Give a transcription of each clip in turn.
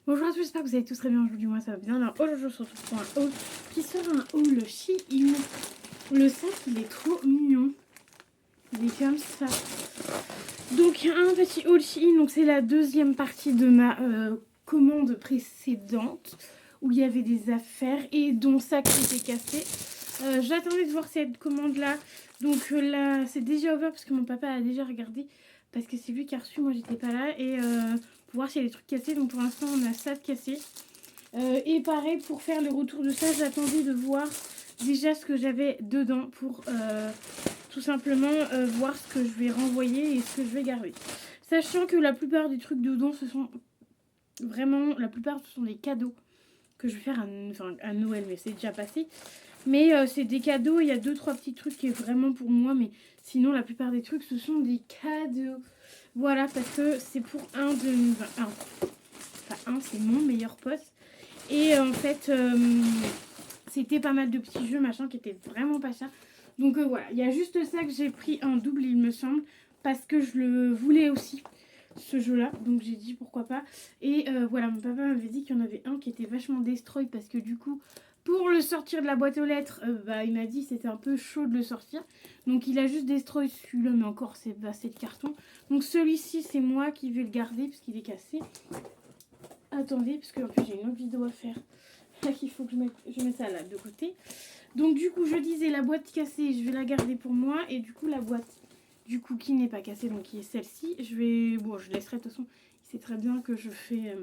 Bonjour à tous, j'espère que vous allez tous très bien aujourd'hui, moi ça va bien. Alors aujourd'hui on se retrouve pour un haul qui sera un haul Shein. Le sac il est trop mignon, il est comme ça. Donc un petit haul Shein, donc c'est la deuxième partie de ma commande précédente où il y avait des affaires et dont ça qui était cassé. J'attendais de voir cette commande là, donc là c'est déjà ouvert parce que mon papa a déjà regardé parce que c'est lui qui a reçu, moi j'étais pas là et pour voir s'il y a des trucs cassés. Donc pour l'instant on a ça de cassé. Et pareil pour faire le retour de ça, j'attendais de voir déjà ce que j'avais dedans pour tout simplement voir ce que je vais renvoyer et ce que je vais garder. Sachant que la plupart des trucs dedans ce sont vraiment, la plupart ce sont des cadeaux que je vais faire à Noël, mais c'est déjà passé. Mais c'est des cadeaux, il y a 2-3 petits trucs qui est vraiment pour moi, mais sinon la plupart des trucs ce sont des cadeaux. Voilà, parce que c'est pour un de... Enfin un, c'est mon meilleur pote. Et en fait, c'était pas mal de petits jeux, machin, qui étaient vraiment pas chers. Donc voilà, il y a juste ça que j'ai pris en double, il me semble, parce que je le voulais aussi, ce jeu-là. Donc j'ai dit pourquoi pas. Et voilà, mon papa m'avait dit qu'il y en avait un qui était vachement destroy, parce que du coup, pour le sortir de la boîte aux lettres, il m'a dit que c'était un peu chaud de le sortir. Donc il a juste destroy celui-là, mais encore c'est de carton. Donc celui-ci, c'est moi qui vais le garder, parce qu'il est cassé. Attendez, parce que en plus j'ai une autre vidéo à faire. Il faut que je mette ça là de côté. Donc du coup je disais la boîte cassée je vais la garder pour moi. Et du coup la boîte du coup qui n'est pas cassée, donc qui est celle-ci, je vais... Bon je laisserai de toute façon. Il sait très bien que je fais...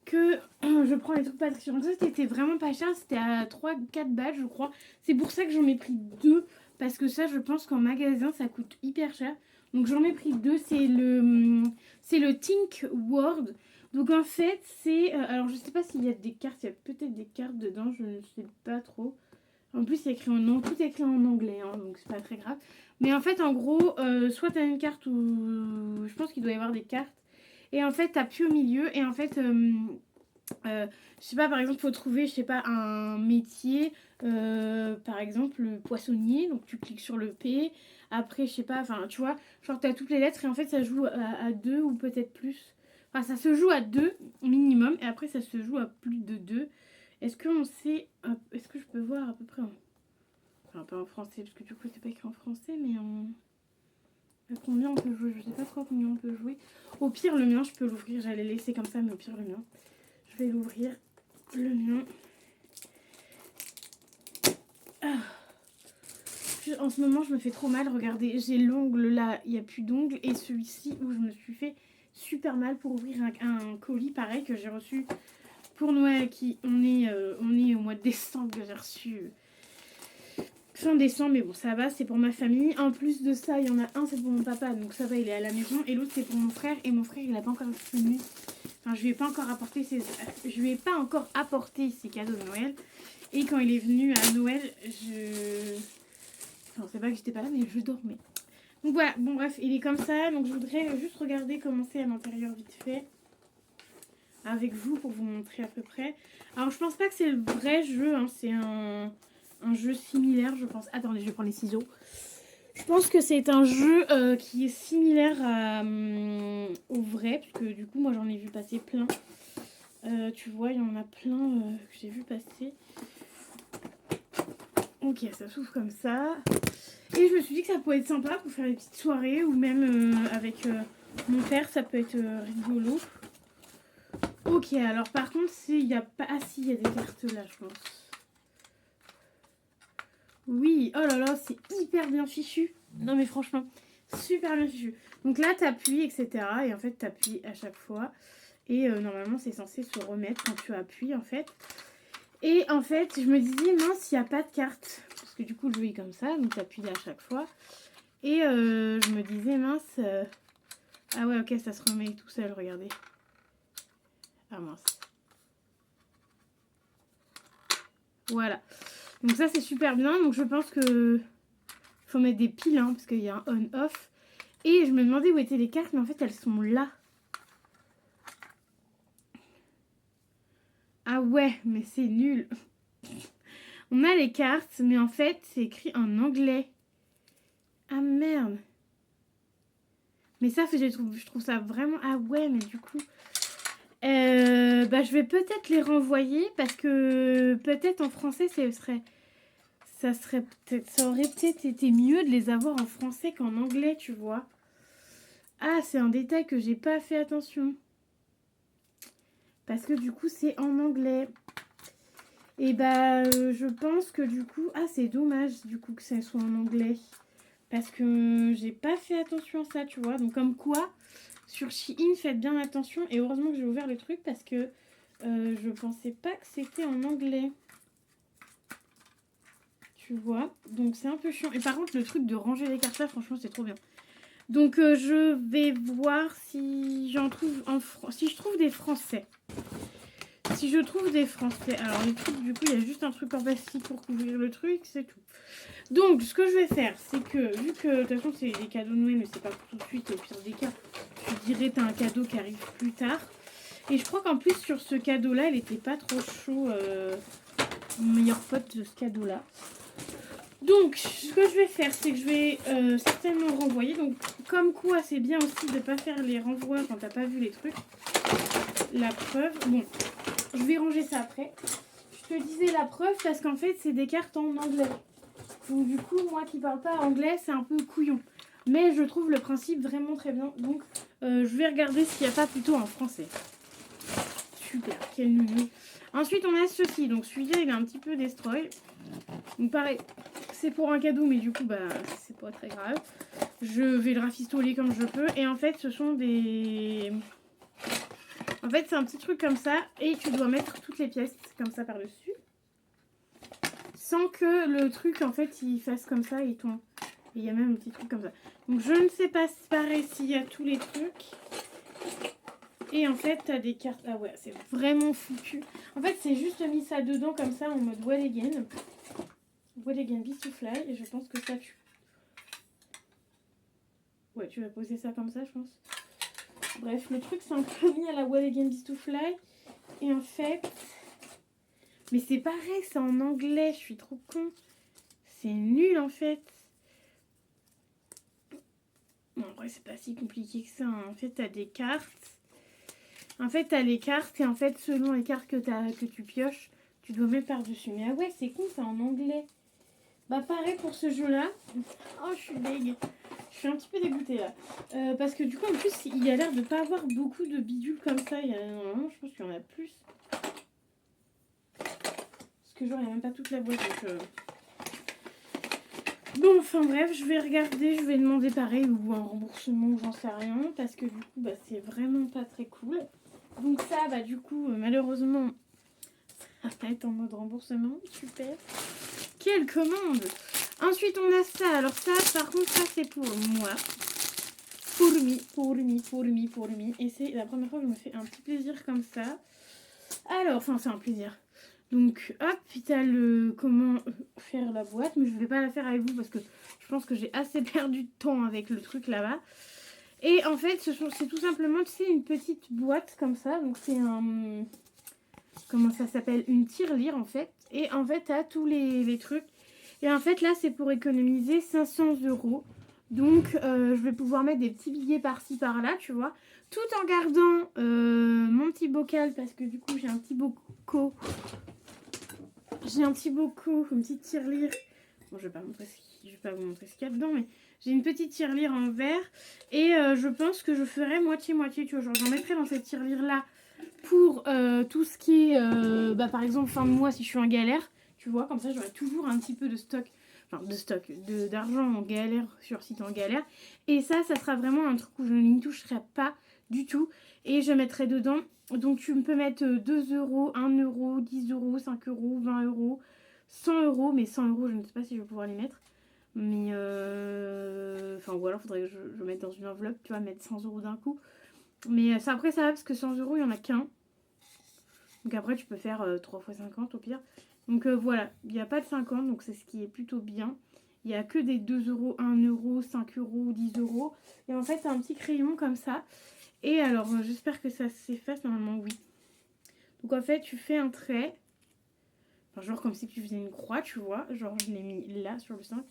que je prends les trucs pas très chers. Donc ça c'était vraiment pas cher. C'était à 3-4 balles je crois. C'est pour ça que j'en ai pris deux. Parce que ça je pense qu'en magasin ça coûte hyper cher. Donc j'en ai pris deux. C'est le Think World. Donc en fait c'est... alors je sais pas s'il y a des cartes. Il y a peut-être des cartes dedans. Je ne sais pas trop. En plus c'est écrit en anglais. Tout est écrit en anglais. Hein, donc c'est pas très grave. Mais en fait en gros soit t'as une carte ou... Je pense qu'il doit y avoir des cartes. Et en fait t'appuies au milieu. Et en fait... je sais pas, par exemple, faut trouver, je sais pas, un métier, par exemple, poissonnier, donc tu cliques sur le P, après, je sais pas, enfin, tu vois, genre t'as toutes les lettres et en fait ça joue à deux ou peut-être plus. Enfin, ça se joue à deux minimum et après ça se joue à plus de deux. Est-ce qu'on sait, est-ce que je peux voir à peu près enfin, pas en français, parce que du coup c'est pas écrit en français, mais à combien on peut jouer, je sais pas trop combien on peut jouer. Au pire, le mien, je peux l'ouvrir, j'allais laisser comme ça, mais au pire, le mien. Je vais l'ouvrir, le mien. Ah. En ce moment, je me fais trop mal. Regardez, j'ai l'ongle là, il n'y a plus d'ongle. Et celui-ci où je me suis fait super mal pour ouvrir un colis pareil que j'ai reçu pour Noël. On est au mois de décembre que j'ai reçu. Fin décembre, mais bon, ça va, c'est pour ma famille. En plus de ça, il y en a un, c'est pour mon papa, donc ça va, il est à la maison. Et l'autre, c'est pour mon frère. Et mon frère, il n'a pas encore fini. Enfin, je lui ai pas encore apporté ses cadeaux de Noël. Et quand il est venu à Noël, enfin, c'est pas que j'étais pas là, mais je dormais. Donc voilà, bon bref, il est comme ça. Donc je voudrais juste regarder comment c'est à l'intérieur vite fait. Avec vous, pour vous montrer à peu près. Alors je pense pas que c'est le vrai jeu, hein. C'est un jeu similaire, je pense. Attendez, je vais prendre les ciseaux. Je pense que c'est un jeu qui est similaire au vrai, parce que du coup, moi j'en ai vu passer plein. Tu vois, il y en a plein que j'ai vu passer. Ok, ça s'ouvre comme ça. Et je me suis dit que ça pouvait être sympa pour faire des petites soirées ou même avec mon père, ça peut être rigolo. Ok, alors par contre, il y a pas... Ah si, il y a des cartes là, je pense. Oui, oh là là, c'est hyper bien fichu. Non mais franchement, super bien fichu. Donc là, t'appuies, etc. Et en fait, t'appuies à chaque fois. Et normalement, c'est censé se remettre quand tu appuies, en fait. Et en fait, je me disais, mince, il n'y a pas de carte. Parce que du coup, le jeu est comme ça, donc t'appuies à chaque fois. Et je me disais, mince... Ah ouais, ok, ça se remet tout seul, regardez. Ah mince. Voilà. Donc ça, c'est super bien. Donc je pense que faut mettre des piles, hein, parce qu'il y a un on-off. Et je me demandais où étaient les cartes, mais en fait, elles sont là. Ah ouais, mais c'est nul. On a les cartes, mais en fait, c'est écrit en anglais. Ah merde. Mais ça, je trouve ça vraiment... Ah ouais, mais du coup... bah, je vais peut-être les renvoyer parce que peut-être en français, ça aurait peut-être été mieux de les avoir en français qu'en anglais, tu vois. Ah, c'est un détail que j'ai pas fait attention. Parce que du coup, c'est en anglais. Et bah, je pense que du coup... Ah, c'est dommage du coup que ça soit en anglais. Parce que j'ai pas fait attention à ça, tu vois. Donc comme quoi, sur Shein, faites bien attention. Et heureusement que j'ai ouvert le truc parce que je pensais pas que c'était en anglais. Tu vois. Donc c'est un peu chiant. Et par contre, le truc de ranger les cartes là, franchement, c'est trop bien. Donc je vais voir si j'en trouve si je trouve des français. Si je trouve des français. Alors le truc, du coup, il y a juste un truc en plastique pour couvrir le truc, c'est tout. Donc, ce que je vais faire, c'est que, vu que, de toute façon, c'est des cadeaux de Noël, mais c'est pas pour tout de suite, au pire des cas, je dirais t'as un cadeau qui arrive plus tard. Et je crois qu'en plus, sur ce cadeau-là, elle était pas trop chaud, mon meilleur pote de ce cadeau-là. Donc, ce que je vais faire, c'est que je vais certainement renvoyer. Donc, comme quoi, c'est bien aussi de pas faire les renvois quand t'as pas vu les trucs. La preuve, bon, je vais ranger ça après. Je te disais la preuve parce qu'en fait, c'est des cartes en anglais. Donc du coup, moi qui parle pas anglais, c'est un peu couillon. Mais je trouve le principe vraiment très bien. Donc je vais regarder s'il n'y a pas plutôt en français. Super, quel nounou. Ensuite, on a ceci. Donc celui-là, il est un petit peu destroy. Donc pareil, c'est pour un cadeau, mais du coup, bah, c'est pas très grave. Je vais le rafistoler comme je peux. Et en fait, ce sont des... En fait, c'est un petit truc comme ça. Et tu dois mettre toutes les pièces comme ça par-dessus. Sans que le truc, en fait, il fasse comme ça et tombe. Et il y a même un petit truc comme ça. Donc, je ne sais pas pareil s'il y a tous les trucs. Et en fait, tu as des cartes. Ah ouais, c'est vraiment foutu. En fait, c'est juste mis ça dedans comme ça en mode Well Again. Well Again Beast to Fly. Et je pense que ça, Ouais, tu vas poser ça comme ça, je pense. Bref, le truc, c'est un peu mis à la Well Again Beast to Fly. Et en fait... Mais c'est pareil, c'est en anglais. Je suis trop con. C'est nul, en fait. Bon, en vrai, c'est pas si compliqué que ça. Hein. En fait, t'as des cartes. En fait, t'as les cartes. Et en fait, selon les cartes que tu pioches, tu dois mettre par-dessus. Mais ah ouais, c'est con, c'est en anglais. Bah, pareil pour ce jeu-là. Oh, je suis deg. Je suis un petit peu dégoûtée, là. Parce que du coup, en plus, il y a l'air de pas avoir beaucoup de bidules comme ça. Normalement, je pense qu'il y en a plus. Parce que genre, il n'y a même pas toute la boîte. Donc, Bon, enfin bref, je vais regarder, je vais demander pareil ou un remboursement, j'en sais rien, parce que du coup, bah, c'est vraiment pas très cool. Donc ça, bah du coup, malheureusement, ça va être en mode remboursement, super. Quelle commande! Ensuite, on a ça. Alors ça, par contre, ça c'est pour moi. Pour lui. Et c'est la première fois que je me fais un petit plaisir comme ça. Alors, enfin, c'est un plaisir. Donc, hop, t'as le comment faire la boîte. Mais je ne vais pas la faire avec vous parce que je pense que j'ai assez perdu de temps avec le truc là-bas. Et en fait, c'est tout simplement, tu sais, une petite boîte comme ça. Donc, c'est un... Comment ça s'appelle? Une tirelire, en fait. Et en fait, t'as tous les trucs. Et en fait, là, c'est pour économiser 500 €. Donc, je vais pouvoir mettre des petits billets par-ci, par-là, tu vois. Tout en gardant mon petit bocal parce que du coup, j'ai un petit bocal. J'ai un petit bocal, une petite tirelire. Bon, je vais pas vous montrer ce qu'il y a dedans, mais j'ai une petite tirelire en verre. Et je pense que je ferai moitié-moitié, tu vois. Genre, j'en mettrai dans cette tirelire-là pour tout ce qui est, par exemple, fin de mois, si je suis en galère. Tu vois, comme ça, j'aurai toujours un petit peu de stock. Enfin, d'argent en galère, sur site en galère. Et ça sera vraiment un truc où je n'y toucherai pas du tout. Et je mettrai dedans. Donc, tu peux mettre 2 €, 1 €, 10 €, 5 €, 20 €, 100 €. Mais 100 €, je ne sais pas si je vais pouvoir les mettre. Mais, enfin, ou alors, il faudrait que je mette dans une enveloppe, tu vois, mettre 100 € d'un coup. Mais ça, après, ça va parce que 100 €, il n'y en a qu'un. Donc, après, tu peux faire 3 x 50 au pire. Donc, voilà, il n'y a pas de 50, donc c'est ce qui est plutôt bien. Il n'y a que des 2 €, 1 €, 5 €, 10 €. Et en fait, c'est un petit crayon comme ça. Et alors, j'espère que ça s'efface. Normalement, oui. Donc, en fait, tu fais un trait. Enfin, genre comme si tu faisais une croix, tu vois. Genre, je l'ai mis là, sur le 5.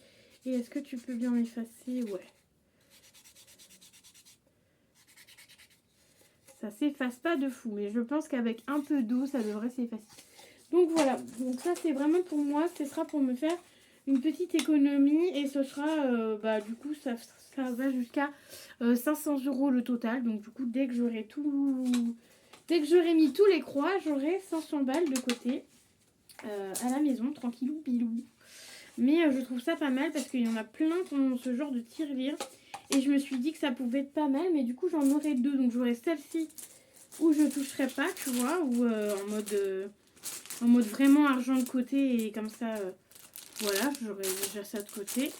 Et est-ce que tu peux bien l'effacer? Ouais. Ça s'efface pas de fou, mais je pense qu'avec un peu d'eau, ça devrait s'effacer. Donc voilà, donc ça c'est vraiment pour moi, ce sera pour me faire une petite économie et ce sera, du coup, ça va jusqu'à 500 € le total. Donc du coup, dès que j'aurai mis tous les croix, j'aurai 500 balles de côté à la maison, tranquillou, bilou. Mais je trouve ça pas mal parce qu'il y en a plein qui ont ce genre de tirelire. Et je me suis dit que ça pouvait être pas mal, mais du coup j'en aurai deux. Donc j'aurai celle-ci où je toucherai pas, tu vois, ou en mode vraiment argent de côté et comme ça, voilà, j'aurai déjà ça de côté.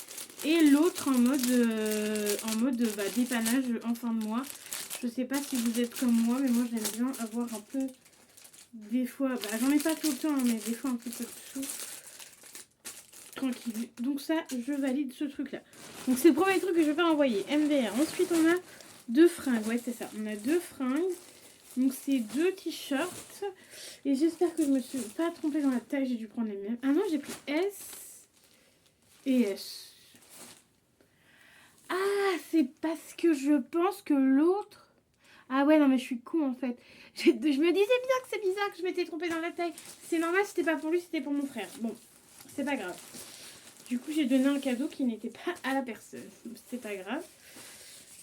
Et l'autre en mode dépannage en fin de mois. Je sais pas si vous êtes comme moi, mais moi j'aime bien avoir un peu, des fois, j'en ai pas tout le temps, mais des fois un petit peu de sous. Tranquille. Donc ça, je valide ce truc-là. Donc c'est le premier truc que je vais faire envoyer. MDR. Ensuite, on a 2 fringues. Ouais, c'est ça. On a 2 fringues. Donc c'est 2 t-shirts. Et j'espère que je me suis pas trompée dans la taille. J'ai dû prendre les mêmes. Ah non, j'ai pris S et S. Ah, c'est parce que je pense que l'autre... Ah ouais, non, mais je suis con en fait. Je me disais bien que c'est bizarre que je m'étais trompée dans la taille. C'est normal, c'était pas pour lui, c'était pour mon frère. Bon, c'est pas grave. Du coup, j'ai donné un cadeau qui n'était pas à la personne. C'est pas grave.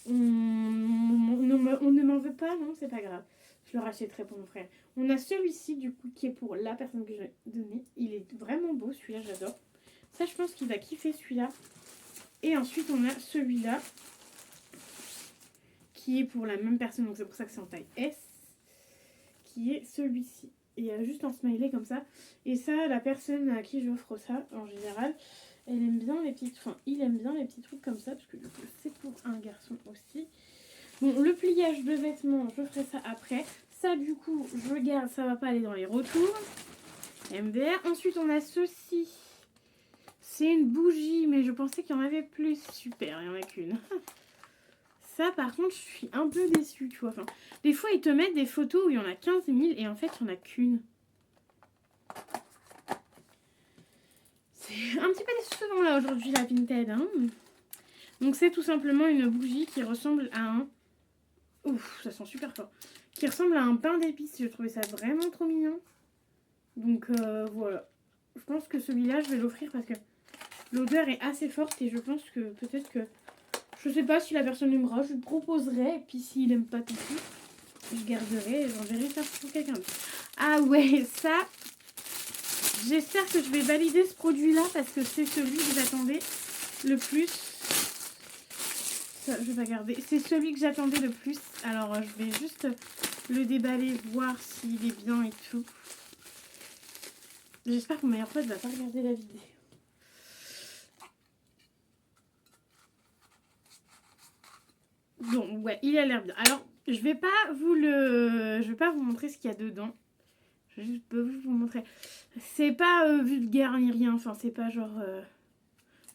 On ne m'en veut pas, non, c'est pas grave. Je le rachèterai pour mon frère. On a celui-ci, du coup, qui est pour la personne que j'ai donné. Il est vraiment beau, celui-là, j'adore. Ça, je pense qu'il va kiffer celui-là. Et ensuite, on a celui-là, qui est pour la même personne. Donc, c'est pour ça que c'est en taille S. Qui est celui-ci. Et il y a juste un smiley comme ça. Et ça, la personne à qui j'offre ça, en général... Elle aime bien les petites... Enfin, il aime bien les petits trucs comme ça, parce que du coup, c'est pour un garçon aussi. Bon, le pliage de vêtements, je ferai ça après. Ça, du coup, je garde, ça va pas aller dans les retours. MDR. Ensuite, on a ceci. C'est une bougie, mais je pensais qu'il y en avait plus. Super, il n'y en a qu'une. Ça, par contre, je suis un peu déçue, tu vois. Enfin, des fois, ils te mettent des photos où il y en a 15 000 et en fait, il n'y en a qu'une. C'est un petit peu décevant là aujourd'hui la Vinted. Hein. Donc c'est tout simplement une bougie qui ressemble à un... Ouf, ça sent super fort. Qui ressemble à un pain d'épices. Je trouvais ça vraiment trop mignon. Donc voilà. Je pense que celui-là, je vais l'offrir parce que l'odeur est assez forte. Et je pense que peut-être que... Je sais pas si la personne aimera, je lui proposerai. Et puis s'il aime pas tout de suite, je garderai et j'enverrai ça pour quelqu'un d'autre. Ah ouais, ça... J'espère que je vais valider ce produit-là parce que c'est celui que j'attendais le plus. Ça, je vais garder. C'est celui que j'attendais le plus. Alors, je vais juste le déballer, voir s'il est bien et tout. J'espère que mon meilleur pote va pas regarder la vidéo. Donc, ouais, il a l'air bien. Alors, je vais pas vous montrer ce qu'il y a dedans. Je vais juste vous montrer. C'est pas vulgaire ni rien. Enfin, c'est pas genre...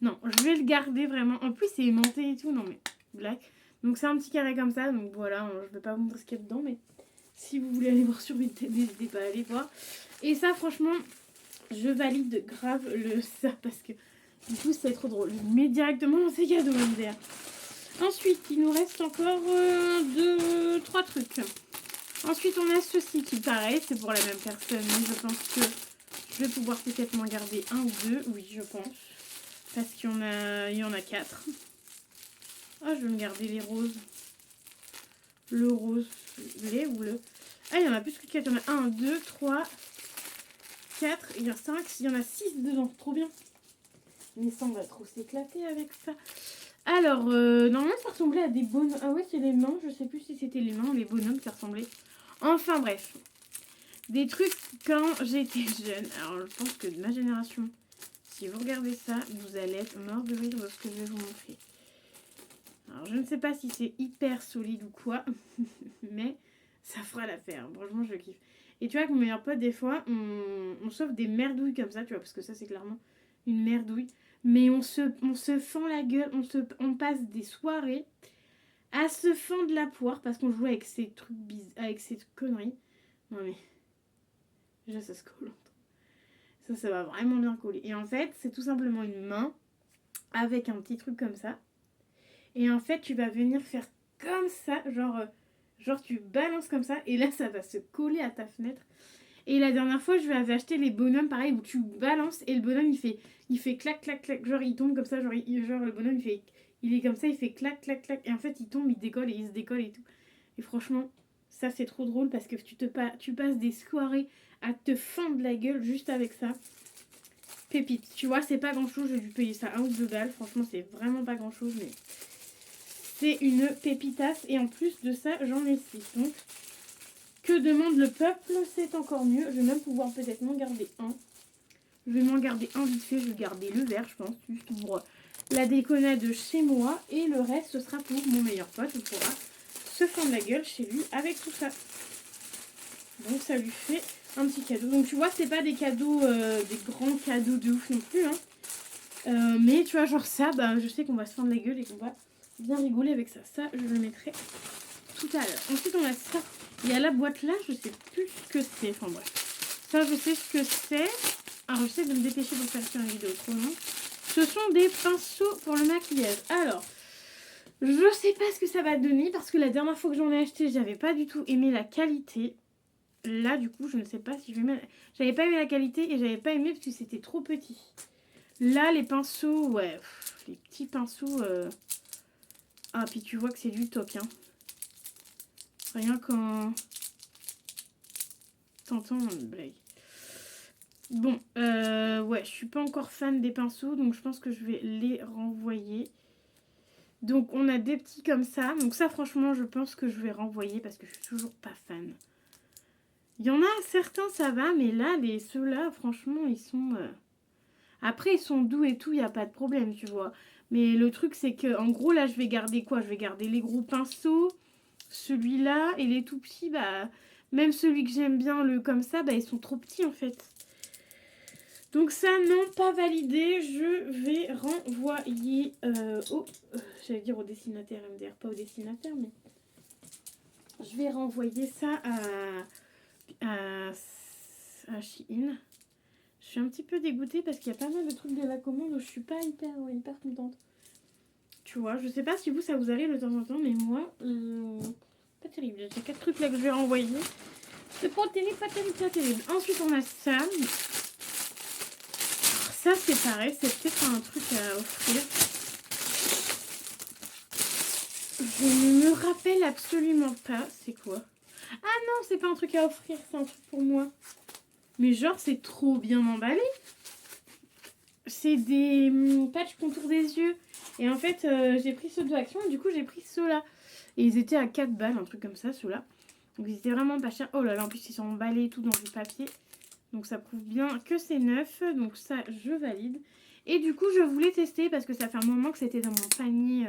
Non, je vais le garder vraiment. En plus, c'est aimanté et tout. Non, mais blague. Donc, c'est un petit carré comme ça. Donc, voilà, je vais pas vous montrer ce qu'il y a dedans. Mais si vous voulez aller voir sur Vinted, n'hésitez pas à aller voir. Et ça, franchement, je valide grave ça. Parce que, du coup, c'est trop drôle. Je mets directement dans ces cadeaux, MDR. Ensuite, il nous reste encore 3 trucs. Ensuite, on a ceci qui, pareil, c'est pour la même personne. Mais je pense que je vais pouvoir peut-être m'en garder un ou deux. Oui, je pense. Parce qu'il y en a 4. Ah, je vais me garder les roses. Le rose, les ou le... Ah, il y en a plus que 4. Il y en a 1, 2, 3, 4. Il y en a 5. Il y en a 6 dedans. Trop bien. Mais ça, on va trop s'éclater avec ça. Alors, normalement, ça ressemblait à des bonhommes. Ah ouais, c'est les mains. Je sais plus si c'était les mains ou les bonhommes qui ressemblaient. Enfin, bref. Des trucs quand j'étais jeune. Alors, je pense que de ma génération... Si vous regardez ça, vous allez être mort de rire de ce que je vais vous montrer. Alors, je ne sais pas si c'est hyper solide ou quoi, mais ça fera l'affaire. Franchement, je kiffe. Et tu vois, avec mon meilleur pote, des fois, on s'offre des merdouilles comme ça, tu vois, parce que ça, c'est clairement une merdouille. Mais on se fend la gueule, on passe des soirées à se fendre la poire parce qu'on joue avec ces trucs avec ces conneries. Non, mais... ça se colle. Ça va vraiment bien coller. Et en fait, c'est tout simplement une main avec un petit truc comme ça. Et en fait, tu vas venir faire comme ça, genre Genre tu balances comme ça et là ça va se coller à ta fenêtre. Et la dernière fois je lui avais acheté les bonhommes pareil où tu balances et le bonhomme il fait clac clac clac. Genre il tombe comme ça, genre le bonhomme il est comme ça, il fait clac clac clac. Et en fait il tombe, il décolle et il se décolle et tout. Et franchement ça c'est trop drôle parce que tu passes des soirées à te fendre la gueule juste avec ça. Pépite, tu vois c'est pas grand chose, j'ai dû payer ça 1 ou 2 balles. Franchement c'est vraiment pas grand chose mais... C'est une pépitasse et en plus de ça, j'en ai 6. Donc, que demande le peuple? C'est encore mieux. Je vais même pouvoir peut-être m'en garder un. Je vais m'en garder un vite fait. Je vais garder le vert, je pense, juste pour la déconnade chez moi. Et le reste, ce sera pour mon meilleur pote. Il pourra se fendre la gueule chez lui avec tout ça. Donc, ça lui fait un petit cadeau. Donc, tu vois, c'est pas des cadeaux, des grands cadeaux de ouf non plus. Hein. Mais tu vois, genre ça, bah, je sais qu'on va se fendre la gueule et qu'on va... bien rigoler avec ça. Ça, je le mettrai tout à l'heure. Ensuite, on a ça. Il y a la boîte là, je sais plus ce que c'est. Enfin bref. Ça, je sais ce que c'est. Alors, j'essaie de me dépêcher pour faire une vidéo trop longue. Ce sont des pinceaux pour le maquillage. Alors, je sais pas ce que ça va donner parce que la dernière fois que j'en ai acheté, j'avais pas du tout aimé la qualité. Là, du coup, je ne sais pas si je vais mettre... J'avais pas aimé la qualité et j'avais pas aimé parce que c'était trop petit. Là, les pinceaux, ouais, les petits pinceaux... Ah, puis tu vois que c'est du toc, hein. Rien quand... T'entends une blague. Bon, ouais, je suis pas encore fan des pinceaux, donc je pense que je vais les renvoyer. Donc, on a des petits comme ça. Donc ça, franchement, je pense que je vais renvoyer parce que je suis toujours pas fan. Il y en a certains, ça va, mais là, ceux-là, franchement, ils sont... Après, ils sont doux et tout, il n'y a pas de problème, tu vois. Mais le truc, c'est que, en gros, là, je vais garder quoi? Je vais garder les gros pinceaux, celui-là, et les tout petits, bah... Même celui que j'aime bien, le comme ça, bah, ils sont trop petits, en fait. Donc ça, non, pas validé. Je vais renvoyer j'allais dire au dessinateur MDR, pas au dessinateur, mais... Je vais renvoyer ça à Shein. Je suis un petit peu dégoûtée parce qu'il y a pas mal de trucs de la commande où je suis pas hyper contente. Tu vois, je sais pas si vous, ça vous arrive de temps en temps, mais moi, pas terrible. J'ai 4 trucs là que je vais renvoyer. C'est pas terrible, pas terrible, pas terrible. Ensuite, on a ça. Ça, c'est pareil, c'est peut-être un truc à offrir. Je ne me rappelle absolument pas. C'est quoi? Ah non, c'est pas un truc à offrir, c'est un truc pour moi. Mais genre, c'est trop bien emballé. C'est des patchs contour des yeux. Et en fait, j'ai pris ceux de Action et du coup, j'ai pris ceux-là. Et ils étaient à 4 balles, un truc comme ça, ceux-là. Donc, ils étaient vraiment pas chers. Oh là là, en plus, ils sont emballés tout dans du papier. Donc, ça prouve bien que c'est neuf. Donc, ça, je valide. Et du coup, je voulais tester parce que ça fait un moment que c'était dans mon panier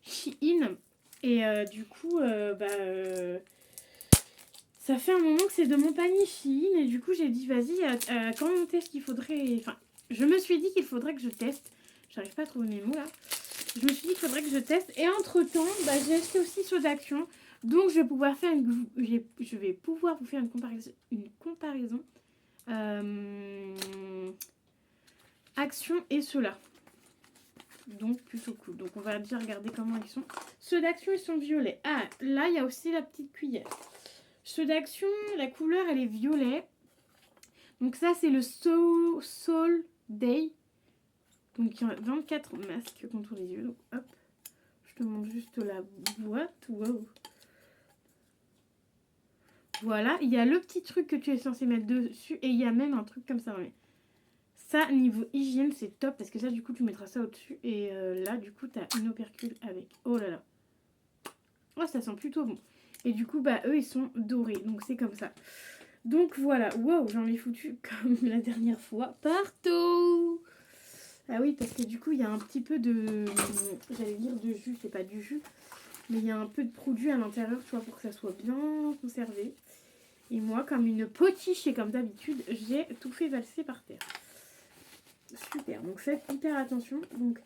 Shein. Et du coup, ça fait un moment que c'est de mon panier Shein. Et du coup, j'ai dit, vas-y, quand on teste, il faudrait... Enfin, je me suis dit qu'il faudrait que je teste. J'arrive pas à trouver mes mots là. Je me suis dit qu'il faudrait que je teste. Et entre-temps, j'ai acheté aussi ceux d'Action. Donc, je vais pouvoir faire je vais pouvoir vous faire une comparaison. Action et ceux-là. Donc, plutôt cool. Donc, on va déjà regarder comment ils sont. Ceux d'Action, ils sont violets. Ah, là, il y a aussi la petite cuillère. Ceux d'Action, la couleur, elle est violet. Donc, ça, c'est le Soul Day. Donc, il y a 24 masques contre les yeux. Donc, hop. Je te montre juste la boîte. Wow. Voilà. Il y a le petit truc que tu es censé mettre dessus. Et il y a même un truc comme ça. Ouais. Ça, niveau hygiène, c'est top. Parce que ça, du coup, tu mettras ça au-dessus. Et là, du coup, tu as une opercule avec. Oh là là. Oh, ça sent plutôt bon. Et du coup, eux, ils sont dorés. Donc, c'est comme ça. Donc, voilà. Wow, j'en ai foutu comme la dernière fois. Partout. Ah oui, parce que du coup, il y a un petit peu de... J'allais dire de jus, c'est pas du jus. Mais il y a un peu de produit à l'intérieur, tu vois, pour que ça soit bien conservé. Et moi, comme une potiche et comme d'habitude, j'ai tout fait valser par terre. Super, donc faites hyper attention. Donc,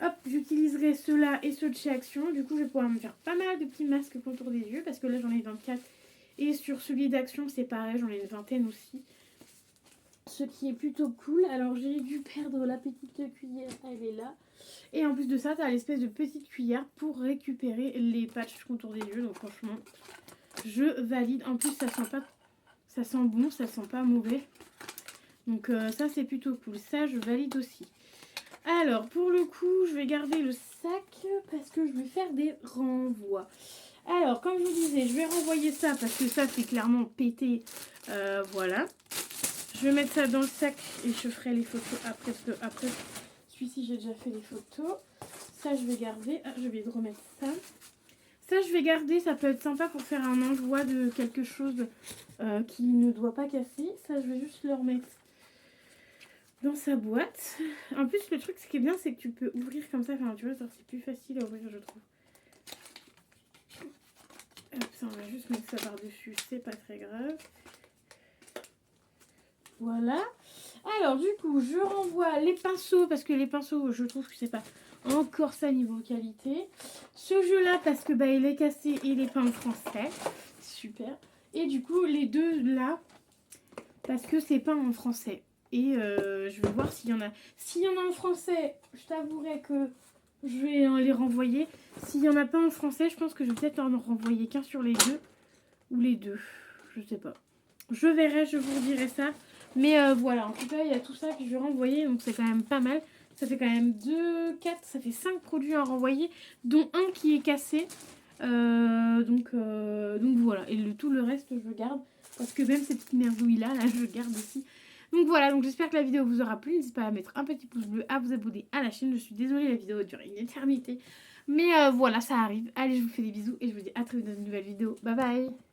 hop, j'utiliserai ceux-là et ceux de chez Action. Du coup, je vais pouvoir me faire pas mal de petits masques contour des yeux. Parce que là, j'en ai 24. Et sur celui d'Action, c'est pareil, j'en ai une vingtaine aussi. ce qui est plutôt cool. Alors j'ai dû perdre la petite cuillère, elle est là. Et en plus de ça, tu as l'espèce de petite cuillère pour récupérer les patchs contour des yeux. Donc franchement, je valide. En plus, ça sent pas, ça sent bon, ça sent pas mauvais. Donc ça, c'est plutôt cool. Ça, je valide aussi. Alors, pour le coup, je vais garder le sac parce que je vais faire des renvois. Alors, comme je vous disais, je vais renvoyer ça parce que ça, c'est clairement pété. Voilà. Je vais mettre ça dans le sac et je ferai les photos après. Parce que après, celui-ci, j'ai déjà fait les photos. Ça, je vais garder. Ah, je vais remettre ça. Ça, je vais garder. Ça peut être sympa pour faire un envoi de quelque chose qui ne doit pas casser. Ça, je vais juste le remettre dans sa boîte. En plus, le truc, ce qui est bien, c'est que tu peux ouvrir comme ça. Enfin, tu vois, c'est plus facile à ouvrir, je trouve. Hop, ça, on va juste mettre ça par-dessus. C'est pas très grave. Voilà. Alors, du coup, je renvoie les pinceaux. Parce que les pinceaux, je trouve que c'est pas encore ça niveau qualité. Ce jeu-là, parce que il est cassé et il est pas en français. Super. Et du coup, les deux là, parce que c'est pas en français. Et je vais voir s'il y en a. S'il y en a en français, je t'avouerai que je vais les renvoyer. S'il n'y en a pas en français, je pense que je vais peut-être en renvoyer qu'un sur les deux. Ou les deux. Je sais pas. Je verrai, je vous redirai ça. Mais voilà, en tout cas, il y a tout ça que je vais renvoyer. Donc c'est quand même pas mal. Ça fait quand même 2, 4, ça fait 5 produits à renvoyer. Dont un qui est cassé. Donc voilà. Et tout le reste, je garde. Parce que même ces petites merdouilles là, je garde aussi. Donc voilà, donc j'espère que la vidéo vous aura plu. N'hésitez pas à mettre un petit pouce bleu, à vous abonner à la chaîne. Je suis désolée, la vidéo dure une éternité. Mais voilà, ça arrive. Allez, je vous fais des bisous et je vous dis à très vite dans une nouvelle vidéo. Bye bye!